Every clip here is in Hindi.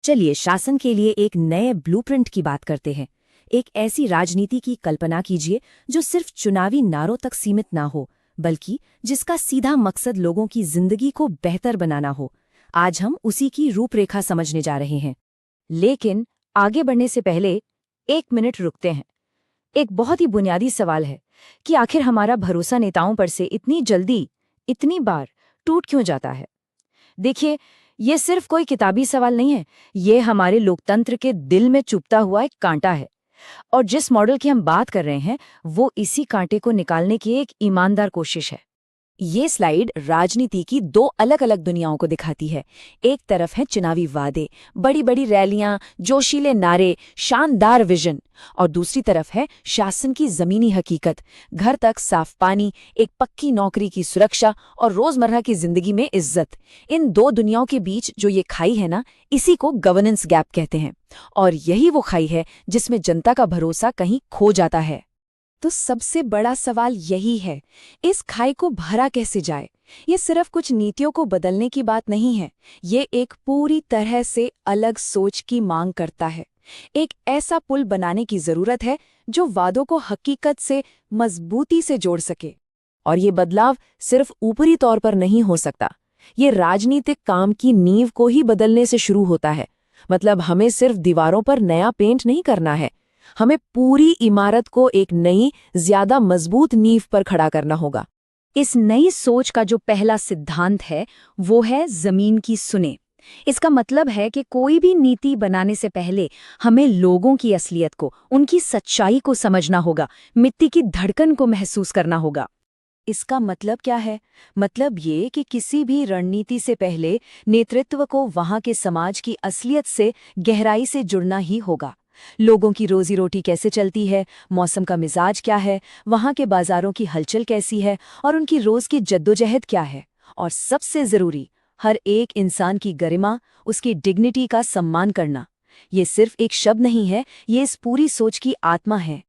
चलिए शासन के लिए एक नए ब्लूप्रिंट की बात करते हैं। एक ऐसी राजनीति की कल्पना कीजिए जो सिर्फ चुनावी नारों तक सीमित ना हो, बल्कि जिसका सीधा मकसद लोगों की जिंदगी को बेहतर बनाना हो। आज हम उसी की रूपरेखा समझने जा रहे हैं। लेकिन आगे बढ़ने से पहले 1 मिनट रुकते हैं। एक बहुत ही बुनियादी सवाल है कि आखिर हमारा भरोसा नेताओं पर से इतनी जल्दी, इतनी बार टूट क्यों जाता है। देखिए, ये सिर्फ कोई किताबी सवाल नहीं है, ये हमारे लोकतंत्र के दिल में चुभता हुआ एक कांटा है। और जिस मॉडल की हम बात कर रहे हैं, वो इसी कांटे को निकालने की एक ईमानदार कोशिश है। ये स्लाइड राजनीति की दो अलग अलग दुनियाओं को दिखाती है। एक तरफ है चुनावी वादे, बड़ी बड़ी रैलियां, जोशीले नारे, शानदार विजन, और दूसरी तरफ है शासन की जमीनी हकीकत, घर तक साफ पानी, एक पक्की नौकरी की सुरक्षा और रोजमर्रा की जिंदगी में इज्जत। इन दो दुनियाओं के बीच जो ये खाई है ना, इसी को गवर्नेंस गैप कहते हैं। और यही वो खाई है जिसमें जनता का भरोसा कहीं खो जाता है। तो सबसे बड़ा सवाल यही है, इस खाई को भरा कैसे जाए। ये सिर्फ कुछ नीतियों को बदलने की बात नहीं है, ये एक पूरी तरह से अलग सोच की मांग करता है। एक ऐसा पुल बनाने की जरूरत है जो वादों को हकीकत से मजबूती से जोड़ सके। और ये बदलाव सिर्फ ऊपरी तौर पर नहीं हो सकता, ये राजनीतिक काम की नींव को ही बदलने से शुरू होता है। मतलब हमें सिर्फ दीवारों पर नया पेंट नहीं करना है, हमें पूरी इमारत को एक नई, ज्यादा मजबूत नींव पर खड़ा करना होगा। इस नई सोच का जो पहला सिद्धांत है, वो है जमीन की सुने। इसका मतलब है कि कोई भी नीति बनाने से पहले हमें लोगों की असलियत को, उनकी सच्चाई को समझना होगा, मिट्टी की धड़कन को महसूस करना होगा। इसका मतलब क्या है? मतलब ये कि किसी भी रणनीति से पहले नेतृत्व को वहां के समाज की असलियत से गहराई से जुड़ना ही होगा। लोगों की रोजी रोटी कैसे चलती है, मौसम का मिजाज क्या है, वहां के बाजारों की हलचल कैसी है और उनकी रोज की जद्दोजहद क्या है। और सबसे जरूरी, हर एक इंसान की गरिमा, उसकी डिग्निटी का सम्मान करना। ये सिर्फ एक शब्द नहीं है, ये इस पूरी सोच की आत्मा है।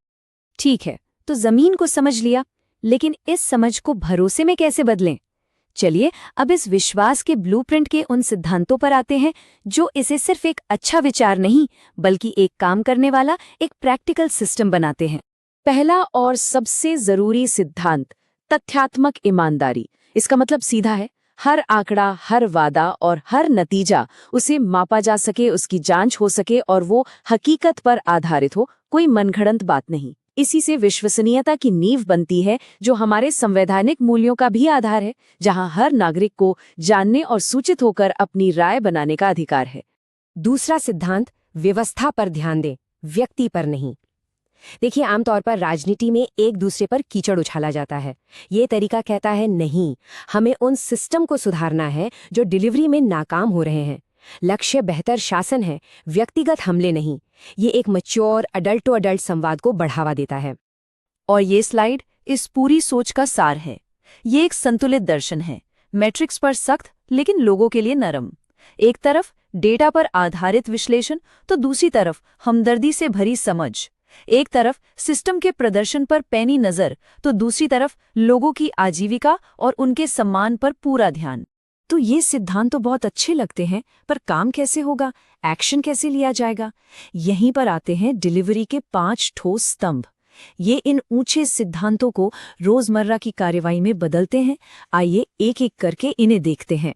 ठीक है, तो जमीन को समझ लिया, लेकिन इस समझ को भरोसे में कैसे बदलें? चलिए अब इस विश्वास के ब्लूप्रिंट के उन सिद्धांतों पर आते हैं जो इसे सिर्फ एक अच्छा विचार नहीं, बल्कि एक काम करने वाला एक प्रैक्टिकल सिस्टम बनाते हैं। पहला और सबसे जरूरी सिद्धांत, तथ्यात्मक ईमानदारी। इसका मतलब सीधा है, हर आंकड़ा, हर वादा और हर नतीजा उसे मापा जा सके, उसकी जांच हो सके और वो हकीकत पर आधारित हो, कोई मनगढ़ंत बात नहीं। इसी से विश्वसनीयता की नींव बनती है, जो हमारे संवैधानिक मूल्यों का भी आधार है, जहां हर नागरिक को जानने और सूचित होकर अपनी राय बनाने का अधिकार है। दूसरा सिद्धांत, व्यवस्था पर ध्यान दें, व्यक्ति पर नहीं। देखिए, आमतौर पर राजनीति में एक दूसरे पर कीचड़ उछाला जाता है। ये तरीका कहता है नहीं, हमें उन सिस्टम को सुधारना है जो डिलीवरी में नाकाम हो रहे हैं। लक्ष्य बेहतर शासन है, व्यक्तिगत हमले नहीं। ये एक मैच्योर अडल्ट टू अडल्ट संवाद को बढ़ावा देता है। और ये स्लाइड इस पूरी सोच का सार है। ये एक संतुलित दर्शन है, मैट्रिक्स पर सख्त लेकिन लोगों के लिए नरम। एक तरफ डेटा पर आधारित विश्लेषण, तो दूसरी तरफ हमदर्दी से भरी समझ। एक तरफ सिस्टम के प्रदर्शन पर पैनी नजर, तो दूसरी तरफ लोगों की आजीविका और उनके सम्मान पर पूरा ध्यान। तो ये सिद्धांत तो बहुत अच्छे लगते हैं, पर काम कैसे होगा, एक्शन कैसे लिया जाएगा? यहीं पर आते हैं डिलीवरी के 5 ठोस स्तंभ। ये इन ऊंचे सिद्धांतों को रोजमर्रा की कार्यवाही में बदलते हैं। आइए एक एक करके इन्हें देखते हैं।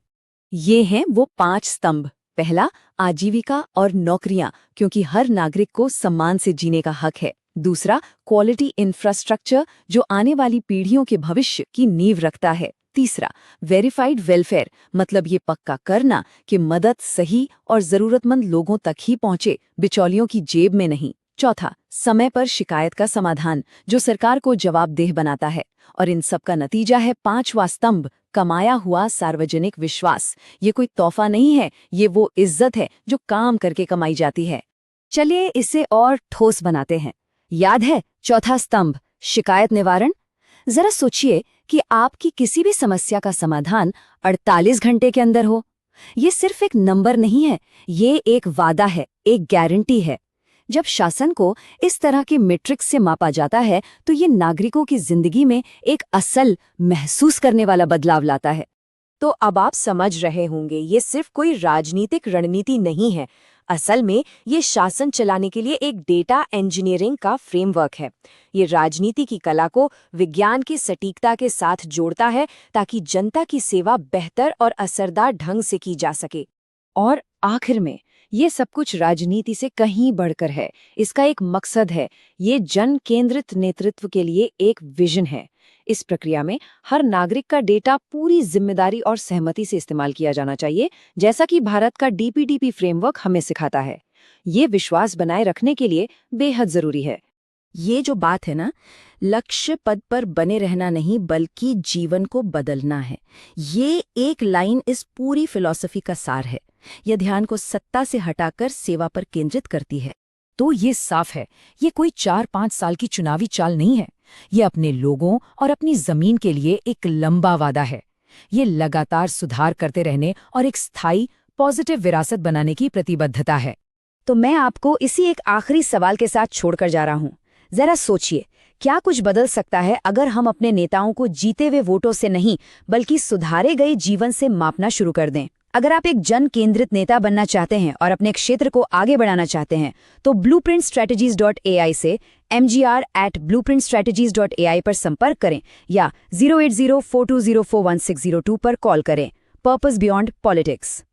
ये हैं वो 5 स्तंभ। पहला, आजीविका और नौकरियां, क्योंकि हर नागरिक को सम्मान से जीने का हक है। दूसरा, क्वालिटी इंफ्रास्ट्रक्चर, जो आने वाली पीढ़ियों के भविष्य की नींव रखता है। तीसरा, वेरीफाइड वेलफेयर, मतलब ये पक्का करना कि मदद सही और जरूरतमंद लोगों तक ही पहुंचे, बिचौलियों की जेब में नहीं। चौथा, समय पर शिकायत का समाधान, जो सरकार को जवाबदेह बनाता है। और इन सब का नतीजा है 5वां स्तंभ, कमाया हुआ सार्वजनिक विश्वास। ये कोई तोहफा नहीं है, ये वो इज्जत है जो काम करके कमाई जाती है। चलिए इसे और ठोस बनाते हैं। याद है चौथा स्तंभ, शिकायत निवारण? जरा सोचिए कि आपकी किसी भी समस्या का समाधान 48 घंटे के अंदर हो। ये सिर्फ एक नंबर नहीं है, ये एक वादा है, एक गारंटी है। जब शासन को इस तरह की मैट्रिक्स से मापा जाता है, तो ये नागरिकों की जिंदगी में एक असल, महसूस करने वाला बदलाव लाता है। तो अब आप समझ रहे होंगे, ये सिर्फ कोई राजनीतिक रणनीति नहीं है, असल में ये शासन चलाने के लिए एक डेटा इंजीनियरिंग का फ्रेमवर्क है। ये राजनीति की कला को विज्ञान की सटीकता के साथ जोड़ता है ताकि जनता की सेवा बेहतर और असरदार ढंग से की जा सके। और आखिर में ये सब कुछ राजनीति से कहीं बढ़कर है। इसका एक मकसद है। ये जन केंद्रित नेतृत्व के लिए एक विजन है। इस प्रक्रिया में हर नागरिक का डेटा पूरी जिम्मेदारी और सहमति से इस्तेमाल किया जाना चाहिए, जैसा कि भारत का डीपीडीपी फ्रेमवर्क हमें सिखाता है। ये विश्वास बनाए रखने के लिए बेहद जरूरी है। ये जो बात है ना, लक्ष्य पद पर बने रहना नहीं बल्कि जीवन को बदलना है, ये एक लाइन इस पूरी फिलॉसफी का सार है। यह ध्यान को सत्ता से हटाकर सेवा पर केंद्रित करती है। तो ये साफ है, ये कोई 4-5 साल की चुनावी चाल नहीं है। ये अपने लोगों और अपनी जमीन के लिए एक लंबा वादा है। ये लगातार सुधार करते रहने और एक स्थायी पॉजिटिव विरासत बनाने की प्रतिबद्धता है। तो मैं आपको इसी एक आखिरी सवाल के साथ छोड़कर जा रहा हूँ। जरा सोचिए, क्या कुछ बदल सकता है अगर हम अपने नेताओं को जीते हुए वोटों से नहीं बल्कि सुधारे गए जीवन से मापना शुरू कर दें? अगर आप एक जन केंद्रित नेता बनना चाहते हैं और अपने क्षेत्र को आगे बढ़ाना चाहते हैं तो blueprintstrategies.ai से mgr@blueprintstrategies.ai पर संपर्क करें या 08042041602 पर कॉल करें। Purpose beyond politics.